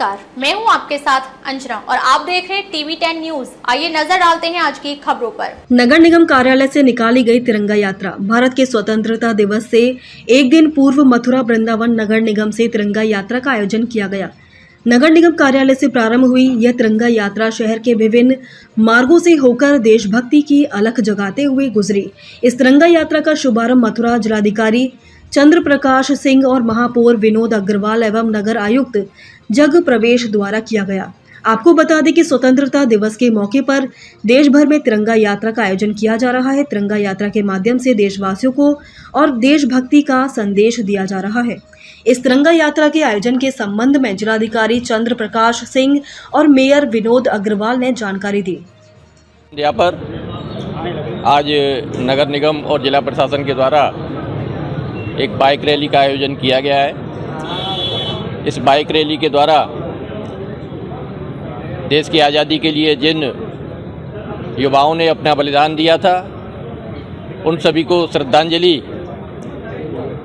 नमस्कार, मैं हूं आपके साथ अंजना और आप देख रहे हैं टीवी 10 न्यूज। आइए नजर डालते हैं आज की खबरों पर। नगर निगम कार्यालय से निकाली गई तिरंगा यात्रा। भारत के स्वतंत्रता दिवस से एक दिन पूर्व मथुरा वृंदावन नगर निगम से तिरंगा यात्रा का आयोजन किया गया। नगर निगम कार्यालय से प्रारंभ हुई यह तिरंगा यात्रा शहर के विभिन्न मार्गों से होकर देशभक्ति की अलख जगाते हुए गुजरी। इस तिरंगा यात्रा का शुभारंभ मथुरा जिलाधिकारी चंद्र प्रकाश सिंह और महापौर विनोद अग्रवाल एवं नगर आयुक्त जग प्रवेश द्वारा किया गया। आपको बता दें कि स्वतंत्रता दिवस के मौके पर देश भर में तिरंगा यात्रा का आयोजन किया जा रहा है। तिरंगा यात्रा के माध्यम से देशवासियों को और देशभक्ति का संदेश दिया जा रहा है। इस तिरंगा यात्रा के आयोजन के संबंध में जिलाधिकारी चंद्र प्रकाश सिंह और मेयर विनोद अग्रवाल ने जानकारी दी। यहाँ पर आज नगर निगम और जिला प्रशासन के द्वारा एक बाइक रैली का आयोजन किया गया है। इस बाइक रैली के द्वारा देश की आज़ादी के लिए जिन युवाओं ने अपना बलिदान दिया था उन सभी को श्रद्धांजलि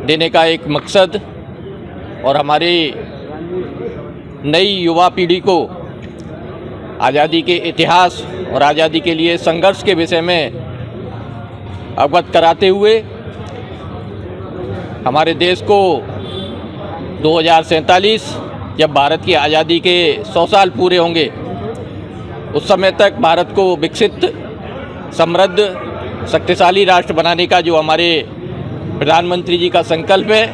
देने का एक मकसद और हमारी नई युवा पीढ़ी को आज़ादी के इतिहास और आज़ादी के लिए संघर्ष के विषय में अवगत कराते हुए हमारे देश को 2047 जब भारत की आज़ादी के 100 साल पूरे होंगे उस समय तक भारत को विकसित, समृद्ध, शक्तिशाली राष्ट्र बनाने का जो हमारे प्रधानमंत्री जी का संकल्प है,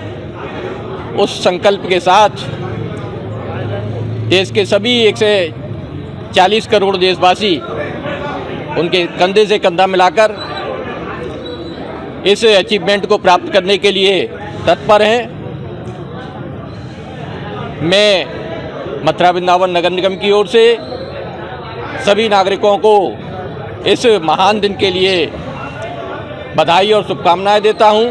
उस संकल्प के साथ देश के सभी 140 करोड़ देशवासी उनके कंधे से कंधा मिलाकर इस अचीवमेंट को प्राप्त करने के लिए तत्पर हैं। मैं मथुरा वृंदावन नगर निगम की ओर से सभी नागरिकों को इस महान दिन के लिए बधाई और शुभकामनाएं देता हूं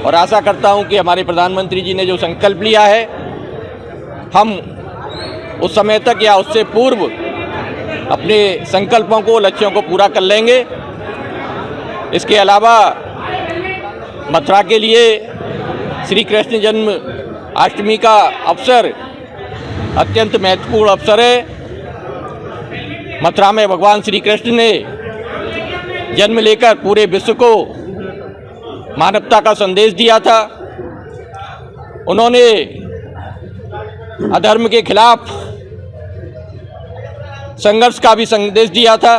और आशा करता हूं कि हमारे प्रधानमंत्री जी ने जो संकल्प लिया है हम उस समय तक या उससे पूर्व अपने संकल्पों को, लक्ष्यों को पूरा कर लेंगे। इसके अलावा मथुरा के लिए श्री कृष्ण जन्म अष्टमी का अवसर अत्यंत महत्वपूर्ण अवसर है। मथुरा में भगवान श्री कृष्ण ने जन्म लेकर पूरे विश्व को मानवता का संदेश दिया था। उन्होंने अधर्म के खिलाफ संघर्ष का भी संदेश दिया था।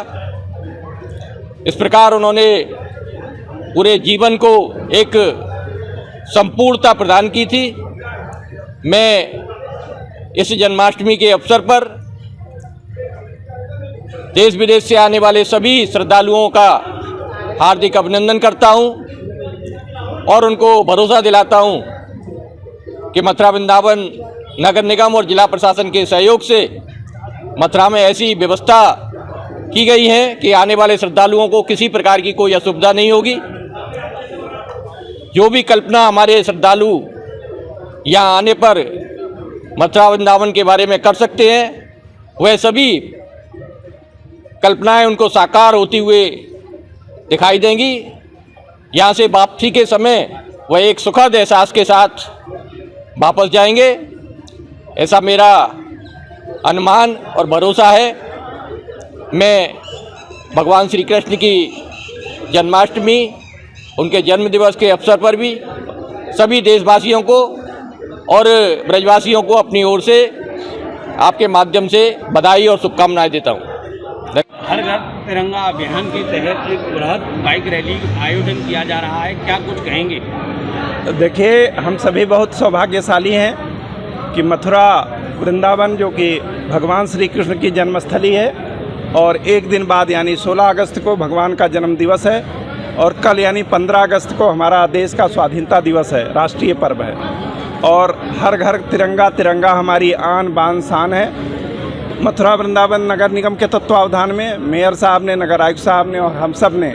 इस प्रकार उन्होंने पूरे जीवन को एक संपूर्णता प्रदान की थी। मैं इस जन्माष्टमी के अवसर पर देश विदेश से आने वाले सभी श्रद्धालुओं का हार्दिक अभिनंदन करता हूं और उनको भरोसा दिलाता हूं कि मथुरा वृंदावन नगर निगम और जिला प्रशासन के सहयोग से मथुरा में ऐसी व्यवस्था की गई है कि आने वाले श्रद्धालुओं को किसी प्रकार की कोई असुविधा नहीं होगी। जो भी कल्पना हमारे श्रद्धालु यहाँ आने पर मथुरा वृंदावन के बारे में कर सकते हैं, वह सभी कल्पनाएं उनको साकार होती हुए दिखाई देंगी। यहाँ से वापसी के समय वह एक सुखद एहसास के साथ वापस जाएंगे, ऐसा मेरा अनुमान और भरोसा है। मैं भगवान श्री कृष्ण की जन्माष्टमी, उनके जन्म दिवस के अवसर पर भी सभी देशवासियों को और ब्रजवासियों को अपनी ओर से आपके माध्यम से बधाई और शुभकामनाएं देता हूं। हर घर तिरंगा अभियान के तहत एक बृहद बाइक रैली आयोजन किया जा रहा है, क्या कुछ कहेंगे? देखिए, हम सभी बहुत सौभाग्यशाली हैं कि मथुरा वृंदावन जो कि भगवान श्री कृष्ण की जन्मस्थली है और एक दिन बाद यानी 16 अगस्त को भगवान का जन्म दिवस है और कल यानी 15 अगस्त को हमारा देश का स्वाधीनता दिवस है, राष्ट्रीय पर्व है और हर घर तिरंगा, तिरंगा हमारी आन बान शान है। मथुरा वृंदावन नगर निगम के तत्वावधान में मेयर साहब ने, नगर आयुक्त साहब ने और हम सब ने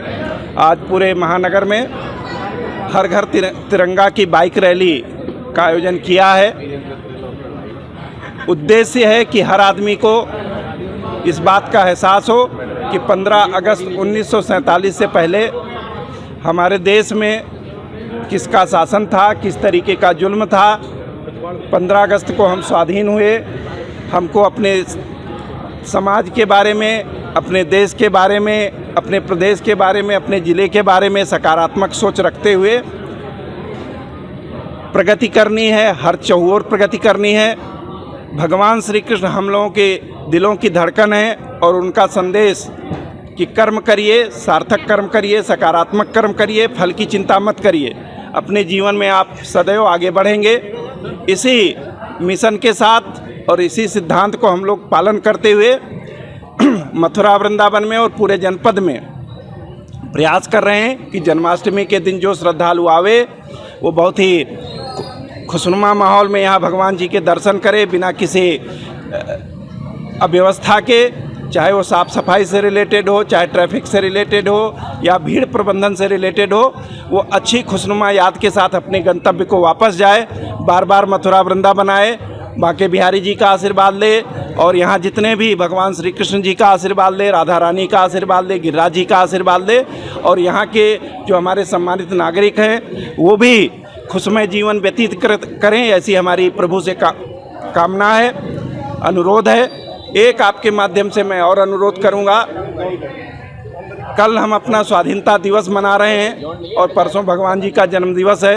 आज पूरे महानगर में हर घर तिरंगा की बाइक रैली का आयोजन किया है। उद्देश्य है कि हर आदमी को इस बात का एहसास हो कि 15 अगस्त 1947 से पहले हमारे देश में किसका शासन था, किस तरीके का जुल्म था। 15 अगस्त को हम स्वाधीन हुए हमको अपने समाज के बारे में, अपने देश के बारे में, अपने प्रदेश के बारे में, अपने ज़िले के बारे में सकारात्मक सोच रखते हुए प्रगति करनी है, हर चौओर प्रगति करनी है। भगवान श्री कृष्ण हम लोगों के दिलों की धड़कन है और उनका संदेश कि कर्म करिए, सार्थक कर्म करिए, सकारात्मक कर्म करिए, फल की चिंता मत करिए। अपने जीवन में आप सदैव आगे बढ़ेंगे। इसी मिशन के साथ और इसी सिद्धांत को हम लोग पालन करते हुए मथुरा वृंदावन में और पूरे जनपद में प्रयास कर रहे हैं कि जन्माष्टमी के दिन जो श्रद्धालु आवे वो बहुत ही खुशनुमा माहौल में यहाँ भगवान जी के दर्शन करे, बिना किसी अव्यवस्था के, चाहे वो साफ़ सफाई से रिलेटेड हो, चाहे ट्रैफिक से रिलेटेड हो या भीड़ प्रबंधन से रिलेटेड हो, वो अच्छी खुशनुमा याद के साथ अपने गंतव्य को वापस जाए, बार बार मथुरा वृंदावन आए, बांके बिहारी जी का आशीर्वाद ले और यहाँ जितने भी भगवान श्री कृष्ण जी का आशीर्वाद ले, राधा रानी का आशीर्वाद ले, गिरिराज जी का आशीर्वाद ले और यहाँ के जो हमारे सम्मानित नागरिक हैं वो भी खुशमय जीवन व्यतीत करें, ऐसी हमारी प्रभु से कामना है, अनुरोध है। एक आपके माध्यम से मैं और अनुरोध करूँगा, कल हम अपना स्वाधीनता दिवस मना रहे हैं और परसों भगवान जी का जन्म दिवस है।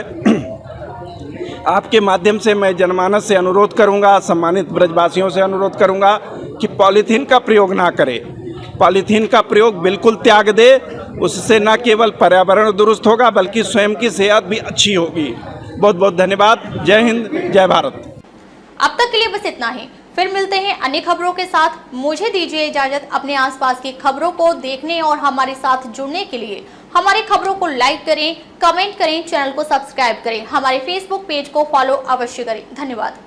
आपके माध्यम से मैं जनमानस से अनुरोध करूंगा, सम्मानित ब्रजवासियों से अनुरोध करूंगा कि पॉलीथीन का प्रयोग ना करें। पॉलीथीन का प्रयोग बिल्कुल त्याग दे, उससे न केवल पर्यावरण दुरुस्त होगा बल्कि स्वयं की सेहत भी अच्छी होगी। बहुत बहुत धन्यवाद। जय हिंद, जय भारत। अब तक के लिए बस इतना ही, फिर मिलते हैं अन्य खबरों के साथ। मुझे दीजिए इजाजत। अपने आसपास की खबरों को देखने और हमारे साथ जुड़ने के लिए हमारी खबरों को लाइक करें, कमेंट करें, चैनल को सब्सक्राइब करें, हमारे फेसबुक पेज को फॉलो अवश्य करें। धन्यवाद।